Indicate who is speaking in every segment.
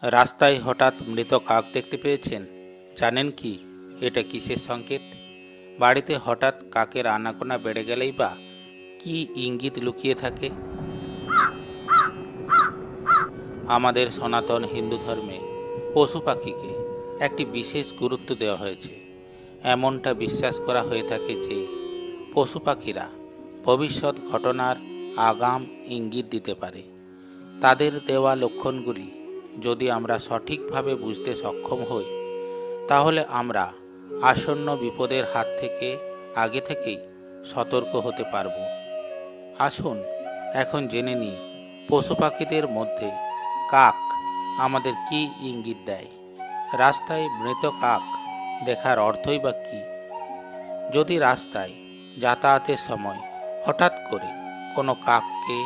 Speaker 1: রাস্তায় হঠাৎ মৃত কাক দেখতে পেয়েছেন? জানেন কি এটা কিসের সংকেত? বাড়িতে হঠাৎ কাকের আনাগোনা বেড়ে গেলেই বা কি ইঙ্গিত লুকিয়ে থাকে? আমাদের সনাতন হিন্দু ধর্মে পশু পাখিকে একটি বিশেষ গুরুত্ব দেওয়া হয়েছে। এমনটা বিশ্বাস করা হয়ে থাকে যে পশু পাখিরা ভবিষ্যৎ ঘটনার আগাম ইঙ্গিত দিতে পারে। তাদের দেওয়া লক্ষণগুলি যদি আমরা সঠিকভাবে বুঝতে সক্ষম হই, তাহলে আমরা আসন্ন বিপদের হাত থেকে আগে থেকেই সতর্ক হতে পারব। আসুন এখন জেনে নিই পশু পাখিদের মধ্যে কাক আমাদের কি ইঙ্গিত দেয়। রাস্তায় মৃত কাক দেখার অর্থই বা কী? যদি রাস্তায় যাতায়াতের সময় হঠাৎ করে কোনো কাককে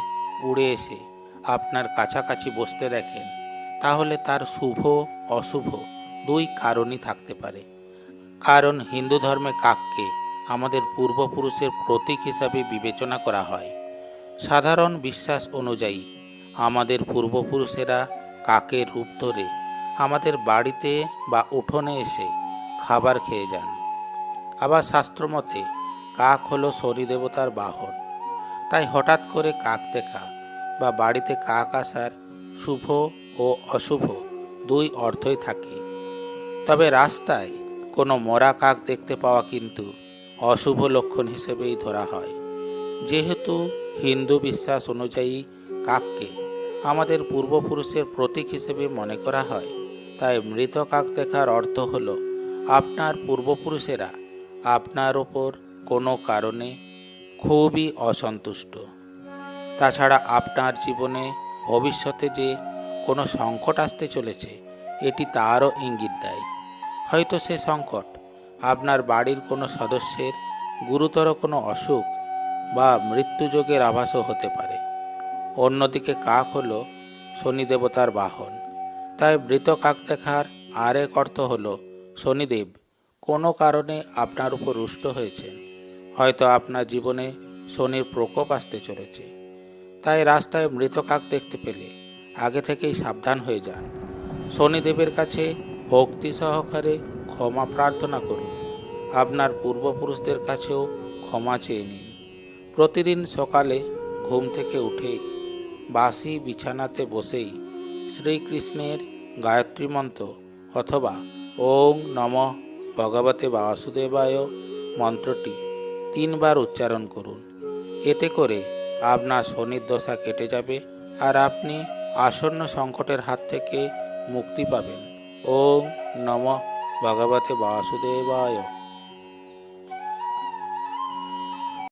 Speaker 1: উড়ে এসে আপনার কাছাকাছি বসতে দেখেন, তাহলে তার শুভ অশুভ দুই কারণই থাকতে পারে। কারণ হিন্দু ধর্মে কাককে আমাদের পূর্বপুরুষের প্রতীক হিসাবে বিবেচনা করা হয়। সাধারণ বিশ্বাস অনুযায়ী আমাদের পূর্বপুরুষেরা কাকের রূপ ধরে আমাদের বাড়িতে বা উঠোনে এসে খাবার খেয়ে যান। আবার শাস্ত্রমতে কাক হলো শনি দেবতার বাহন। তাই হঠাৎ করে কাক দেখা বা বাড়িতে কাক আসার শুভ ও অশুভ দুই অর্থই থাকে। তবে রাস্তায় কোনো মরা কাক দেখতে পাওয়া কিন্তু অশুভ লক্ষণ হিসেবেই ধরা হয়। যেহেতু হিন্দু বিশ্বাস অনুযায়ী কাককে আমাদের পূর্বপুরুষের প্রতীক হিসেবে মনে করা হয়, তাই মৃত কাক দেখার অর্থ হলো আপনার পূর্বপুরুষেরা আপনার ওপর কোনো কারণে খুবই অসন্তুষ্ট। তাছাড়া আপনার জীবনে ভবিষ্যতে যে কোনো সংকট আসতে চলেছে, এটি তারও ইঙ্গিত দেয়। হয়তো সে সংকট আপনার বাড়ির কোনো সদস্যের গুরুতর কোনো অসুখ বা মৃত্যুযোগের আভাসও হতে পারে। অন্যদিকে কাক হলো শনি দেবতার বাহন। তাই মৃত কাক দেখার আরেক অর্থ হলো শনিদেব কোনো কারণে আপনার উপর রুষ্ট হয়েছেন। হয়তো আপনার জীবনে শনির প্রকোপ আসতে চলেছে। তাই রাস্তায় মৃত কাক দেখতে পেলে আগে থেকেই সাবধান হয়ে যান। শনিদেবের কাছে ভক্তি সহকারে ক্ষমা প্রার্থনা করুন। আপনার পূর্বপুরুষদের কাছেও ক্ষমা চেয়ে নিন। প্রতিদিন সকালে ঘুম থেকে উঠেই বাসি বিছানাতে বসেই শ্রীকৃষ্ণের গায়ত্রী মন্ত্র অথবা ওং নমঃ ভগবতে বাসুদেবায় মন্ত্রটি 3 বার উচ্চারণ করুন। এতে করে আপনার শনির দশা কেটে যাবে আর আপনি আসন্ন সংকটের হাত থেকে মুক্তি পাবেন। ওং নমঃ ভগবতে বাসুদেবায়।